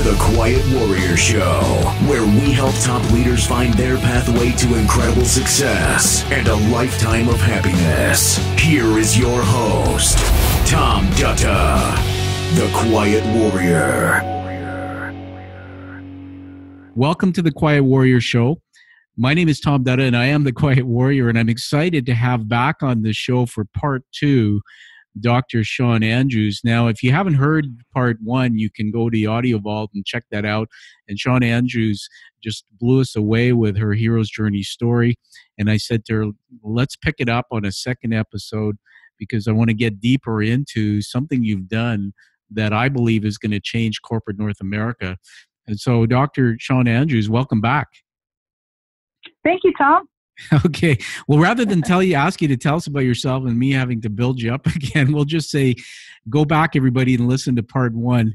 to the Quiet Warrior Show, where we help top leaders find their pathway to incredible success and a lifetime of happiness. Here is your host, Tom Dutta, the Quiet Warrior. Welcome to the Quiet Warrior Show. My name is Tom Dutta, and I am the Quiet Warrior, and I'm excited to have back on the show for part 2, Dr. Shawn Andrews. Now, if you haven't heard part 1, you can go to the Audio Vault and check that out. And Shawn Andrews just blew us away with her hero's journey story. And I said to her, let's pick it up on a second episode because I want to get deeper into something you've done that I believe is going to change corporate North America. And so, Dr. Shawn Andrews, welcome back. Thank you, Tom. Okay. Well, rather than ask you to tell us about yourself and me having to build you up again, we'll just say, go back, everybody, and listen to part 1,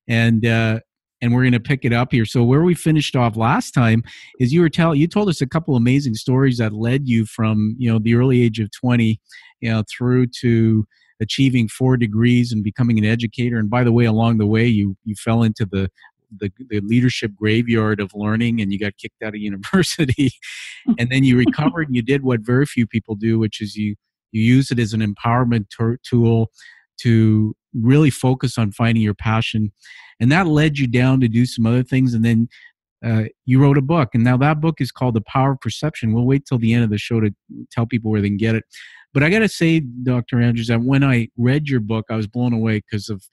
and we're going to pick it up here. So where we finished off last time is you told us a couple amazing stories that led you from the early age of 20, through to achieving 4 degrees and becoming an educator. And by the way, along the way, you fell into the leadership graveyard of learning, and you got kicked out of university. And then you recovered and you did what very few people do, which is you use it as an empowerment tool to really focus on finding your passion. And that led you down to do some other things. And then you wrote a book. And now that book is called The Power of Perception. We'll wait till the end of the show to tell people where they can get it. But I got to say, Dr. Andrews, that when I read your book, I was blown away because of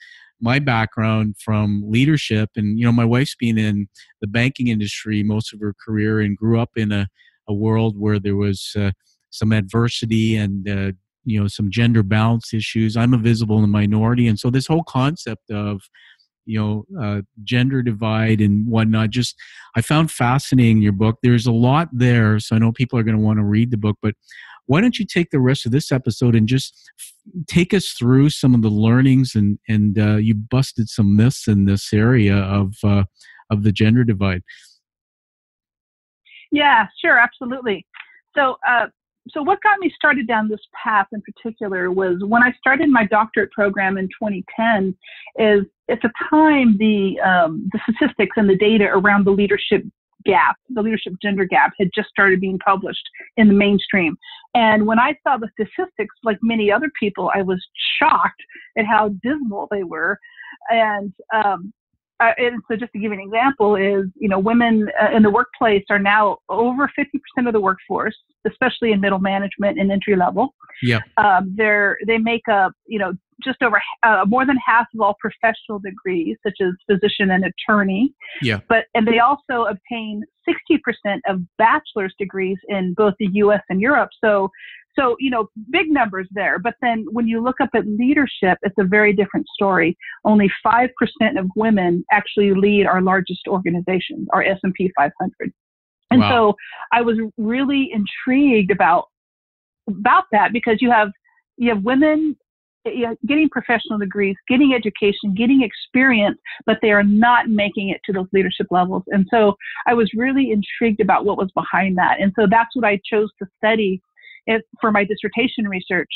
my background from leadership. And, my wife's been in the banking industry most of her career and grew up in a world where there was some adversity and, some gender balance issues. I'm a visible in the minority. And so this whole concept of, gender divide and whatnot, I found fascinating in your book. There's a lot there. So I know people are going to want to read the book, but why don't you take the rest of this episode and just take us through some of the learnings and you busted some myths in this area of the gender divide. Yeah, sure, absolutely. So what got me started down this path in particular was when I started my doctorate program in 2010. Is at the time the statistics and the data around the leadership gender gap had just started being published in the mainstream. And when I saw the statistics, like many other people, I was shocked at how dismal they were. And so just to give you an example is, women in the workplace are now over 50% of the workforce, especially in middle management and entry level. Yeah. They make up, just over more than half of all professional degrees, such as physician and attorney. Yeah. And they also obtain 60% of bachelor's degrees in both the U.S. and Europe. So, big numbers there. But then when you look up at leadership, it's a very different story. Only 5% of women actually lead our largest organizations, our S&P 500. And wow. So I was really intrigued about that because you have women getting professional degrees, getting education, getting experience, but they are not making it to those leadership levels. And so I was really intrigued about what was behind that. And so that's what I chose to study for my dissertation research.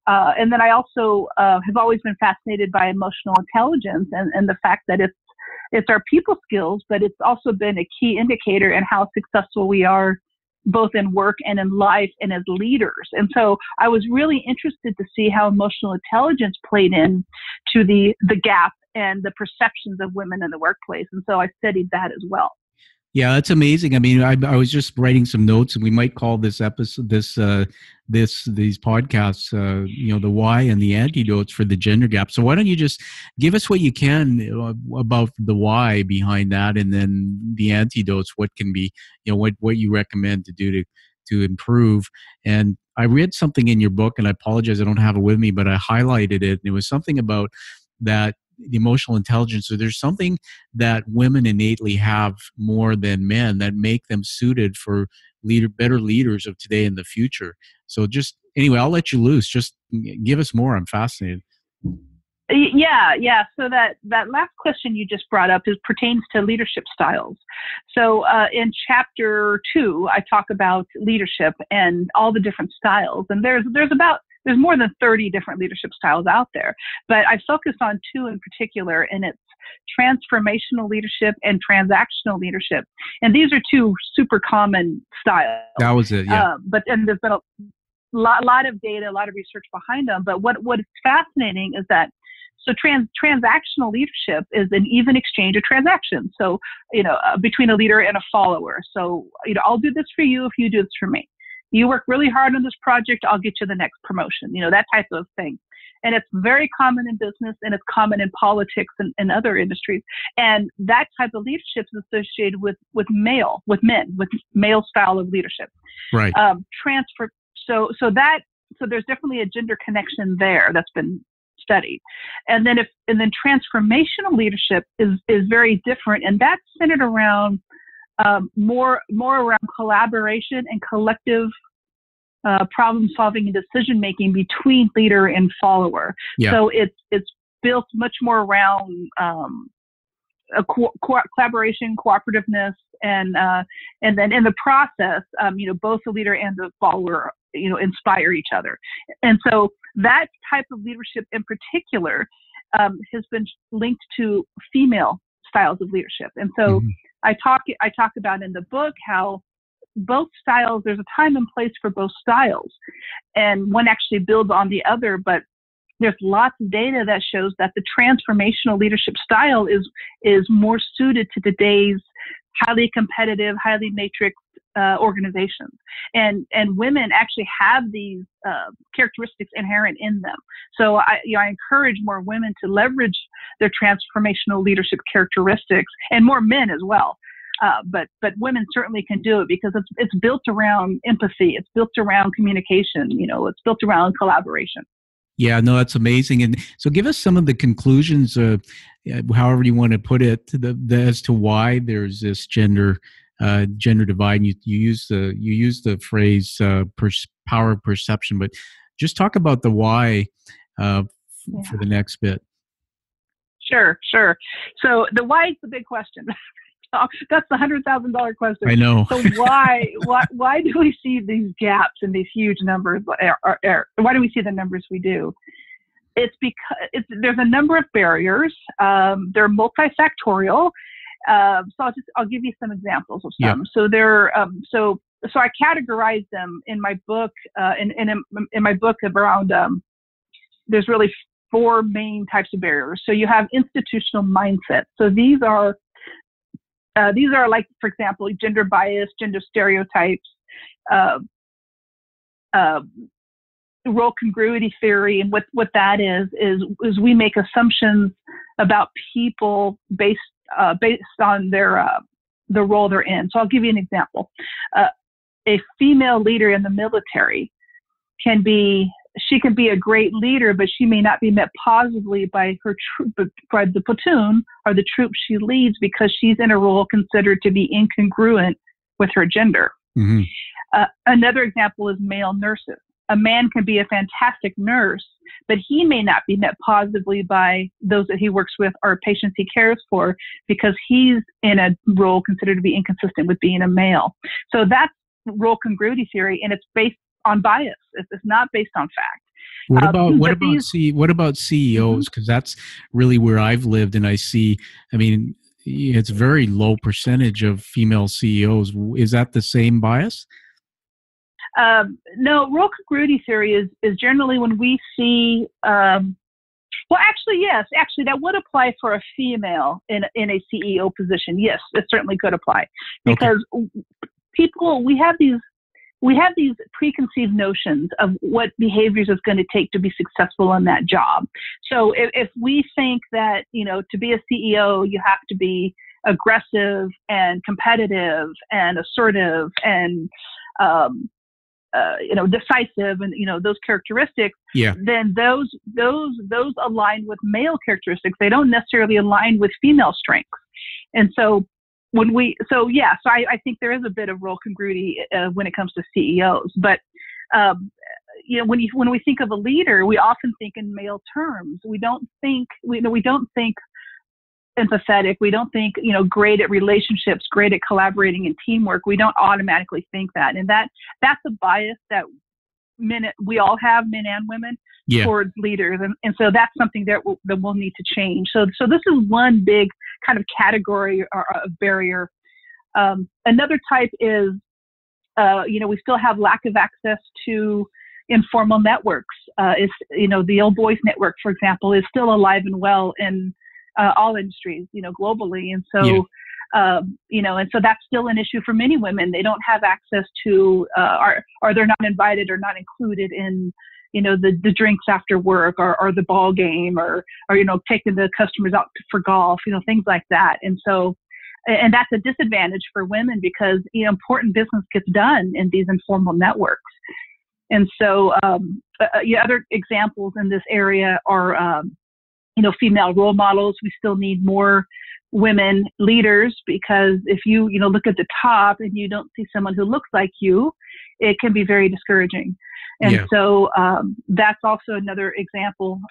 And then I also have always been fascinated by emotional intelligence and the fact that it's our people skills, but it's also been a key indicator in how successful we are both in work and in life and as leaders. And so I was really interested to see how emotional intelligence played in to the gap and the perceptions of women in the workplace. And so I studied that as well. Yeah, that's amazing. I mean, I was just writing some notes, and we might call this episode, these podcasts, the why and the antidotes for the gender gap. So why don't you just give us what you can about the why behind that, and then the antidotes, what can be, what you recommend to do to improve. And I read something in your book, and I apologize, I don't have it with me, but I highlighted it, and it was something about that. The emotional intelligence, so there's something that women innately have more than men that make them suited for better leaders of today and the future. So just anyway, I'll let you loose. Just give us more. I'm fascinated. Yeah. So that last question you just brought up pertains to leadership styles. So in chapter 2, I talk about leadership and all the different styles, and there's more than 30 different leadership styles out there, but I focused on 2 in particular, and it's transformational leadership and transactional leadership. And these are two super common styles. That was it, yeah. And there's been a lot of data, a lot of research behind them. But what is fascinating is that transactional leadership is an even exchange of transactions. So, between a leader and a follower. So, I'll do this for you if you do this for me. You work really hard on this project, I'll get you the next promotion, that type of thing. And it's very common in business, and it's common in politics and other industries. And that type of leadership is associated with men, with male style of leadership. Right. So there's definitely a gender connection there that's been studied. And then transformational leadership is very different, and that's centered around more around collaboration and collective problem solving and decision making between leader and follower. Yeah. So it's built much more around collaboration, cooperativeness, and then in the process, both the leader and the follower, inspire each other. And so that type of leadership in particular has been linked to female styles of leadership. And so I talk about in the book how both styles, there's a time and place for both styles, and one actually builds on the other, but there's lots of data that shows that the transformational leadership style is more suited to today's highly competitive, highly matrixed organizations. And women actually have these characteristics inherent in them. So I encourage more women to leverage their transformational leadership characteristics, and more men as well. But women certainly can do it because it's built around empathy. It's built around communication. It's built around collaboration. Yeah, no, that's amazing. And so give us some of the conclusions, however you want to put it, as to why there's this gender divide. And you use the phrase power of perception, but just talk about the why for the next bit. Sure. So the why is the big question. That's the $100,000 question. I know. So why do we see these gaps in these huge numbers? Why do we see the numbers we do? It's because there's a number of barriers. They're multifactorial. So I'll give you some examples of some. Yeah. So they're so I categorize them in my book. In my book around there's really four main types of barriers. So you have institutional mindset. So these are like, for example, gender bias, gender stereotypes, role congruity theory. And what that is we make assumptions about people based on the role they're in. So I'll give you an example. A female leader in the military can be a great leader, but she may not be met positively by by the platoon or the troop she leads because she's in a role considered to be incongruent with her gender. Mm-hmm. Another example is male nurses. A man can be a fantastic nurse, but he may not be met positively by those that he works with or patients he cares for because he's in a role considered to be inconsistent with being a male. So that's role congruity theory, and it's based on bias. It's not based on fact. What about CEOs? Because that's really where I've lived, and I see. I mean, it's a very low percentage of female CEOs. Is that the same bias? No, role congruity theory is generally when we see. Well, actually, yes. Actually, that would apply for a female in a CEO position. Yes, it certainly could apply because people we have these preconceived notions of what behaviors it's going to take to be successful in that job. So if we think that, to be a CEO, you have to be aggressive and competitive and assertive and, decisive and, those characteristics, then those align with male characteristics. They don't necessarily align with female strengths. And so I think there is a bit of role congruity when it comes to CEOs. But when we think of a leader, we often think in male terms. We don't think empathetic. We don't think great at relationships, great at collaborating and teamwork. We don't automatically think that, and that's a bias that we all have men and women towards leaders. And so that's something that we'll need to change. So this is one big kind of category or barrier. Another type is, we still have lack of access to informal networks. The Old Boys Network, for example, is still alive and well in all industries, globally. And so, and so that's still an issue for many women. They don't have access to, or they're not invited or not included in, the drinks after work or the ball game or taking the customers out for golf, things like that. And so, and that's a disadvantage for women because, important business gets done in these informal networks. And so, other examples in this area are, female role models. We still need more women leaders because if you, look at the top and you don't see someone who looks like you, it can be very discouraging. And so that's also another example.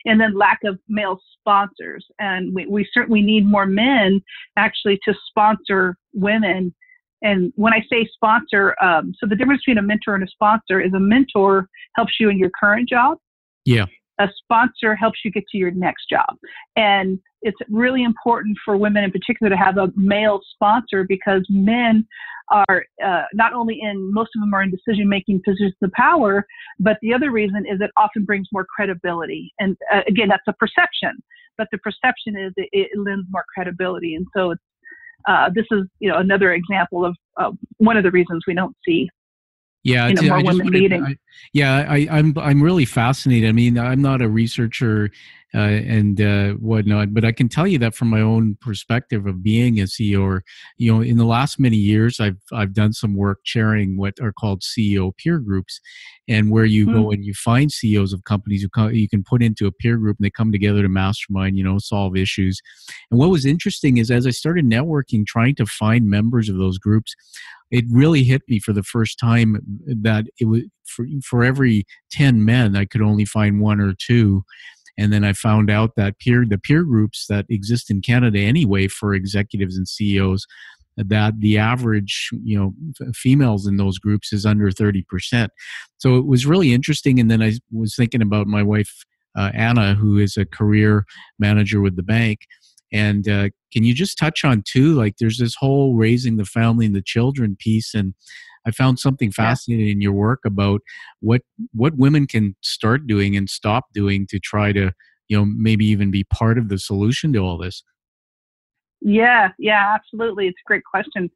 And then lack of male sponsors. And we certainly need more men actually to sponsor women. And when I say sponsor, so the difference between a mentor and a sponsor is a mentor helps you in your current job. Yeah. A sponsor helps you get to your next job. And it's really important for women in particular to have a male sponsor because men are not only most of them are in decision-making positions of power, but the other reason is it often brings more credibility. And again, that's a perception, but the perception is it lends more credibility. And so it's, this is, another example of one of the reasons we don't see more women leading. I'm really fascinated. I mean, I'm not a researcher and whatnot, but I can tell you that from my own perspective of being a CEO, or, in the last many years, I've done some work chairing what are called CEO peer groups, and where you go and you find CEOs of companies you can put into a peer group and they come together to mastermind, solve issues. And what was interesting is as I started networking, trying to find members of those groups, it really hit me for the first time that it was for every 10 men, I could only find one or two. And then I found out that the peer groups that exist in Canada anyway for executives and CEOs, that the average, females in those groups is under 30%. So it was really interesting. And then I was thinking about my wife, Anna, who is a career manager with the bank. And can you just touch on too, like there's this whole raising the family and the children piece. And I found something fascinating in your work about what women can start doing and stop doing to try to, maybe even be part of the solution to all this. Yeah, absolutely. It's a great question.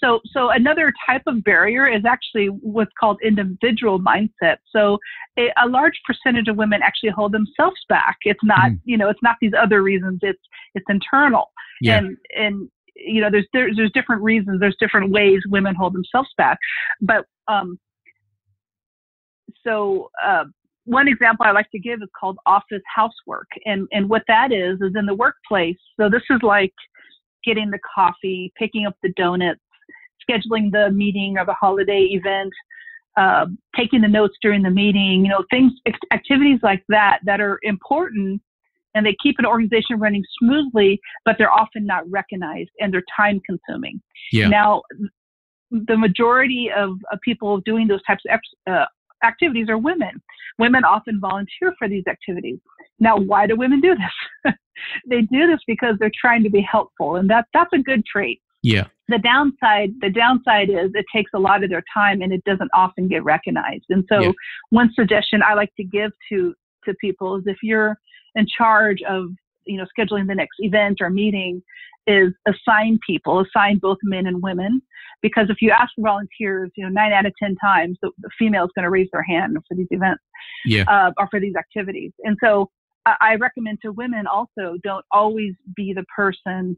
So another type of barrier is actually what's called individual mindset. So a large percentage of women actually hold themselves back. It's not, it's not these other reasons. It's internal. Yeah. And there's different reasons. There's different ways women hold themselves back. But one example I like to give is called office housework. And what that is in the workplace. So this is like getting the coffee, picking up the donuts, scheduling the meeting or the holiday event, taking the notes during the meeting, activities like that are important and they keep an organization running smoothly, but they're often not recognized and they're time consuming. Yeah. Now, the majority of people doing those types of activities are women. Women often volunteer for these activities. Now, why do women do this? They do this because they're trying to be helpful, and that's a good trait. Yeah. The downside is it takes a lot of their time, and it doesn't often get recognized. And so, one suggestion I like to give to people is if you're in charge of scheduling the next event or meeting, is assign both men and women. Because if you ask for volunteers, 9 out of 10 times the female is going to raise their hand for these events or for these activities. And so I recommend to women also, don't always be the person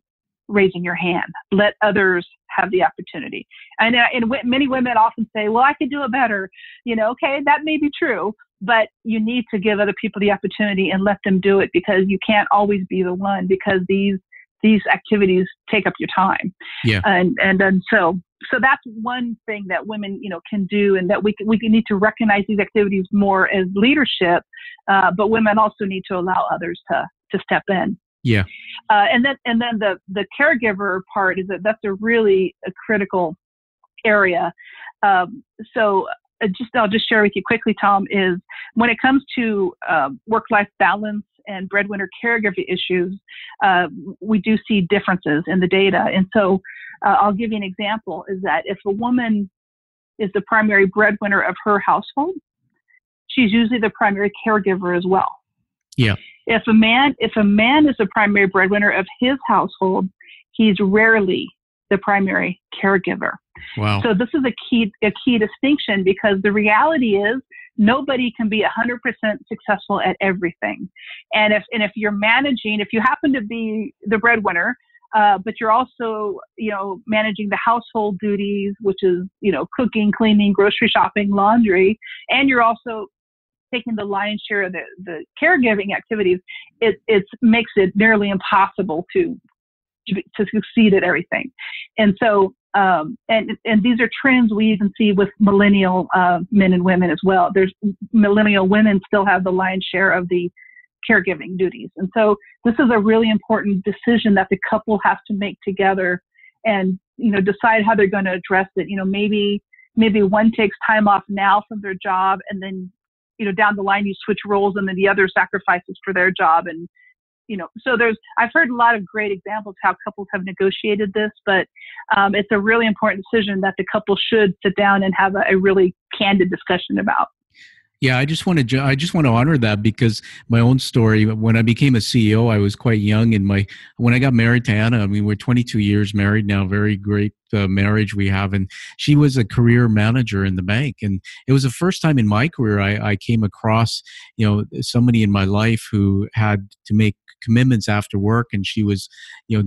raising your hand. Let others have the opportunity. And many women often say, well, I could do it better. Okay, that may be true, but you need to give other people the opportunity and let them do it because you can't always be the one because these activities take up your time. Yeah. And so that's one thing that women, can do, and that we need to recognize these activities more as leadership. But women also need to allow others to step in. Yeah. And then the caregiver part is that's a really critical area. So I'll just share with you quickly, Tom, is when it comes to work-life balance and breadwinner caregiver issues, we do see differences in the data. And so I'll give you an example, is that if a woman is the primary breadwinner of her household, she's usually the primary caregiver as well. Yeah. If a man is the primary breadwinner of his household, he's rarely the primary caregiver. Wow. So this is a key distinction, because the reality is nobody can be 100% successful at everything. And if you're managing, if you happen to be the breadwinner, but you're also, managing the household duties, which is, cooking, cleaning, grocery shopping, laundry, and you're also taking the lion's share of the caregiving activities, it makes it nearly impossible to succeed at everything. And so, and these are trends we even see with millennial men and women as well. There's millennial women still have the lion's share of the caregiving duties. And so this is a really important decision that the couple has to make together and, decide how they're going to address it. Maybe one takes time off now from their job, and then, down the line you switch roles, and then the other sacrifices for their job. And, so I've heard a lot of great examples how couples have negotiated this, but it's a really important decision that the couple should sit down and have a really candid discussion about. Yeah, I just want to honor that, because my own story, when I became a CEO, I was quite young. And when I got married to Anna, we're 22 years married now, very great marriage we have. And she was a career manager in the bank. And it was the first time in my career I came across, somebody in my life who had to make commitments after work. And she was,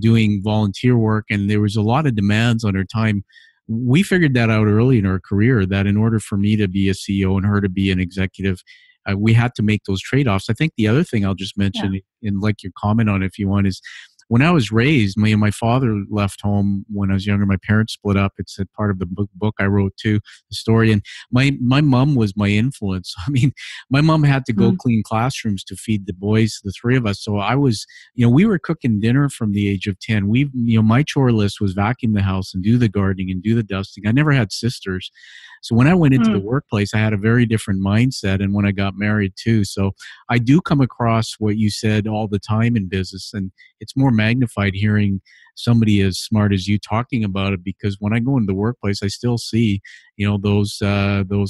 doing volunteer work. And there was a lot of demands on her time. We figured that out early in our career, that in order for me to be a CEO and her to be an executive, we had to make those trade-offs. I think the other thing I'll just mention, and like your comment on it if you want, is when I was raised, my father left home when I was younger. My parents split up. It's a part of the book I wrote too, the story. And my mom was my influence. My mom had to go clean classrooms to feed the boys, the three of us. So I was, we were cooking dinner from the age of 10. My chore list was vacuum the house and do the gardening and do the dusting. I never had sisters. So when I went into the workplace, I had a very different mindset, and when I got married too. So I do come across what you said all the time in business, and it's more magnified hearing somebody as smart as you talking about it, because when I go into the workplace, I still see, those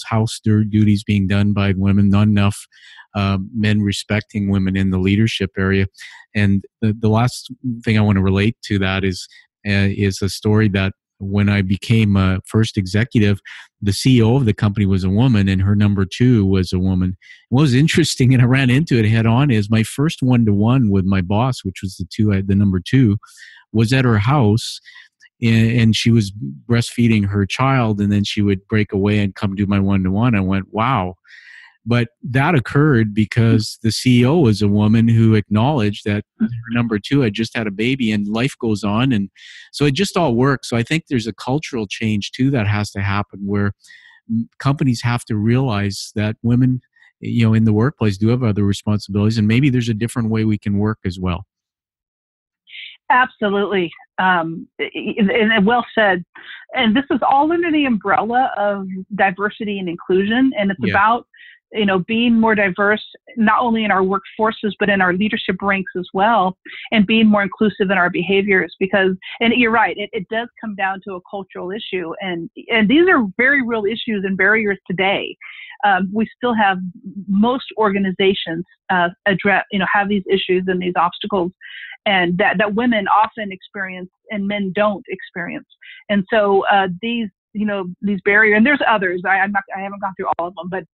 house duties being done by women, not enough men respecting women in the leadership area. And the last thing I want to relate to that is a story that when I became first executive, the CEO of the company was a woman, and her number two was a woman. What was interesting, and I ran into it head on, is my first one-to-one with my boss, which was the number two, was at her house, and she was breastfeeding her child, and then she would break away and come do my one-to-one. I went, wow. But that occurred because the CEO was a woman who acknowledged that her number two had just had a baby, and life goes on. And so it just all works. So I think there's a cultural change too that has to happen, where companies have to realize that women, in the workplace do have other responsibilities, and maybe there's a different way we can work as well. Absolutely. And well said. And this is all under the umbrella of diversity and inclusion. And it's about, being more diverse, not only in our workforces, but in our leadership ranks as well, and being more inclusive in our behaviors. And you're right, it does come down to a cultural issue. And these are very real issues and barriers today. We still have most organizations address, have these issues and these obstacles, and that women often experience and men don't experience. And so these barriers, and there's others. I haven't gone through all of them, but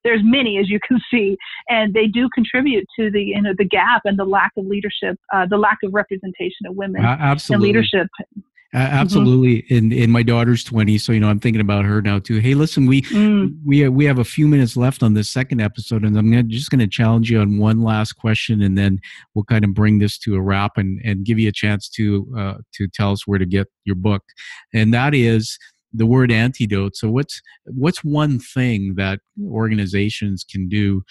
there's many, as you can see, and they do contribute to the gap and the lack of leadership, the lack of representation of women in leadership. Absolutely. And my daughter's 20, so I'm thinking about her now too. Hey, listen, we have a few minutes left on this second episode, and I'm just going to challenge you on one last question, and then we'll kind of bring this to a wrap and give you a chance to tell us where to get your book, and that is the word antidote. So what's one thing that organizations can do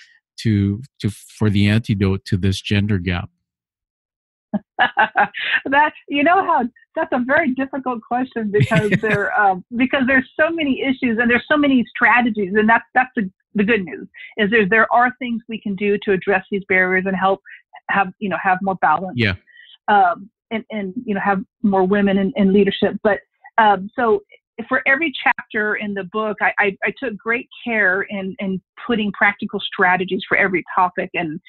for the antidote to this gender gap? That, how that's a very difficult question because there's so many issues and there's so many strategies, and that's the good news is there are things we can do to address these barriers and help have more balance. Yeah. And have more women in leadership. But so for every chapter in the book, I took great care in putting practical strategies for every topic. And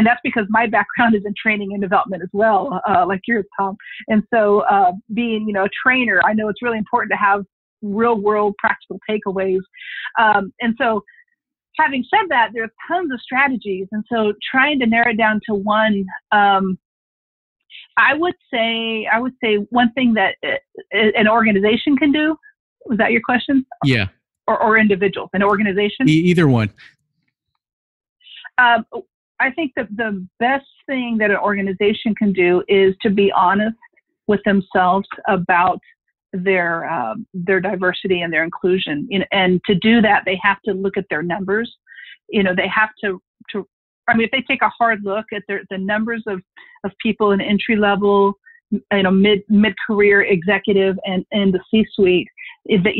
that's because my background is in training and development as well, like yours, Tom. And so being, a trainer, I know it's really important to have real world practical takeaways. And so having said that, there's tons of strategies. And so trying to narrow it down to one, I would say one thing that an organization can do. Was that your question? Yeah. Or individuals, an organization? Either one. I think that the best thing that an organization can do is to be honest with themselves about their diversity and their inclusion. And to do that, they have to look at their numbers. They have to if they take a hard look at the numbers of people in entry level, mid-career executive and the C-suite, is that,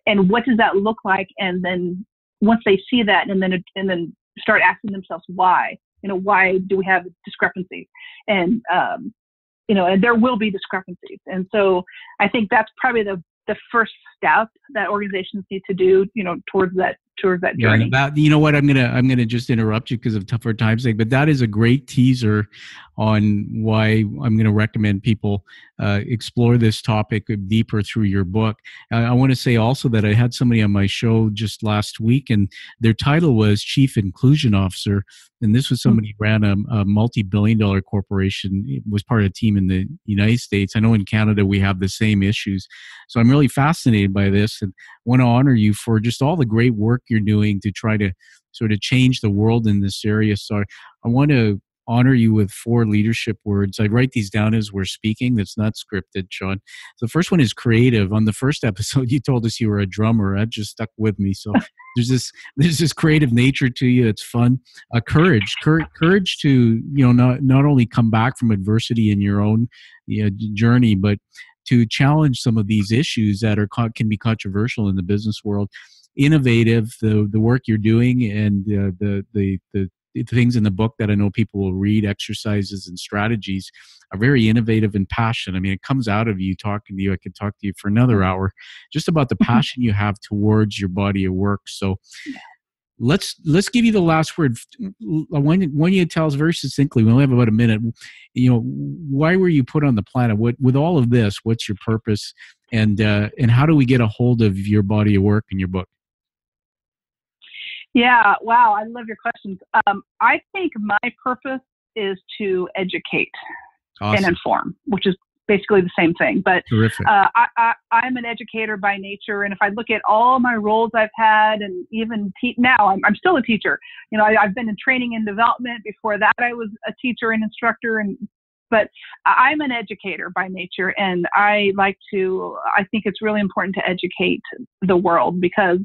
and what does that look like? And then once they see that, and then start asking themselves why, why do we have discrepancies? And, and there will be discrepancies. And so I think that's probably the first step that organizations need to do, towards that journey. Yeah, you know what? I'm gonna just interrupt you because of tougher times sake, but that is a great teaser on why I'm going to recommend people explore this topic deeper through your book. I want to say also that I had somebody on my show just last week, and their title was Chief Inclusion Officer, and this was somebody who ran a multi-billion-dollar corporation. It was part of a team in the United States. I know in Canada we have the same issues, so I'm really fascinated by this and want to honor you for just all the great work you're doing to try to sort of change the world in this area. So I want to honor you with 4 leadership words. I write these down as we're speaking. That's not scripted, Shawn. So the first one is creative. On the first episode, you told us you were a drummer. That just stuck with me. So there's this creative nature to you. It's fun. Courage to not only come back from adversity in your own journey, but to challenge some of these issues that can be controversial in the business world. Innovative, the work you're doing, and the things in the book that I know people will read, exercises and strategies, are very innovative and passionate. I mean, it comes out of you talking to you. I could talk to you for another hour just about the passion you have towards your body of work. So let's give you the last word. When you tell us very succinctly, we only have about a minute, why were you put on the planet? With all of this, what's your purpose? And how do we get a hold of your body of work in your book? Yeah, wow, I love your questions. I think my purpose is to educate and inform, which is basically the same thing. But I'm an educator by nature, and if I look at all my roles I've had, and even now, I'm still a teacher. I've been in training and development. Before that, I was a teacher and instructor, but I'm an educator by nature, and I think it's really important to educate the world because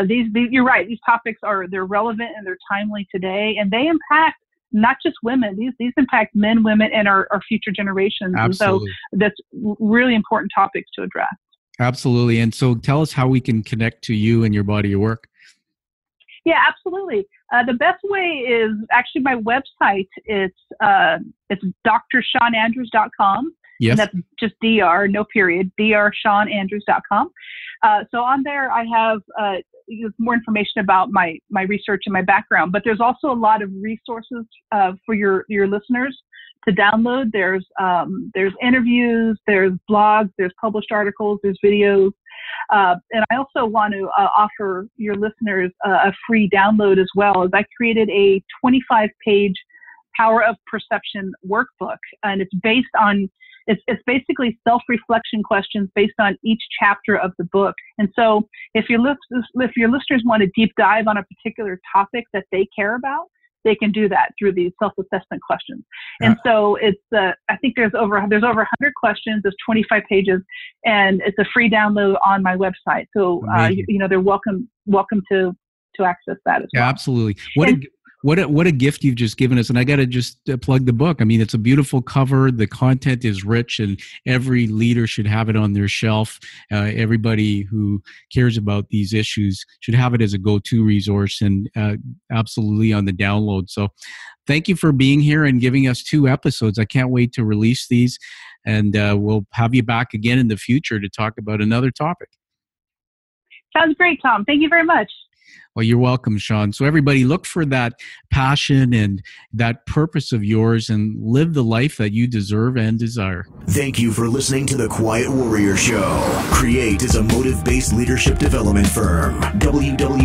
these you're right. These topics they're relevant and they're timely today, and they impact not just women. These impact men, women, and our future generations. Absolutely. And so that's really important topics to address. Absolutely. And so tell us how we can connect to you and your body of work. Yeah, absolutely. The best way is actually my website. It's drshawnandrews.com. Yes. And that's just DR, no period, drshawnandrews.com. So on there, I have more information about my research and my background, but there's also a lot of resources for your listeners to download. There's interviews, there's blogs, there's published articles, there's videos. And I also want to offer your listeners a free download as well, as I created a 25-page Power of Perception workbook, and it's based on it's basically self-reflection questions based on each chapter of the book. And so if your listeners want to deep dive on a particular topic that they care about, they can do that through these self-assessment questions. And so it's I think there's over 100 questions. There's 25 pages, and it's a free download on my website. So they're welcome to access that as well. Yeah, absolutely. What a gift you've just given us. And I got to just plug the book. I mean, it's a beautiful cover. The content is rich, and every leader should have it on their shelf. Everybody who cares about these issues should have it as a go-to resource, and absolutely on the download. So thank you for being here and giving us 2 episodes. I can't wait to release these, and we'll have you back again in the future to talk about another topic. Sounds great, Tom. Thank you very much. Well, you're welcome, Shawn. So everybody, look for that passion and that purpose of yours and live the life that you deserve and desire. Thank you for listening to The Quiet Warrior Show. Create is a motive-based leadership development firm. www.kreat.ca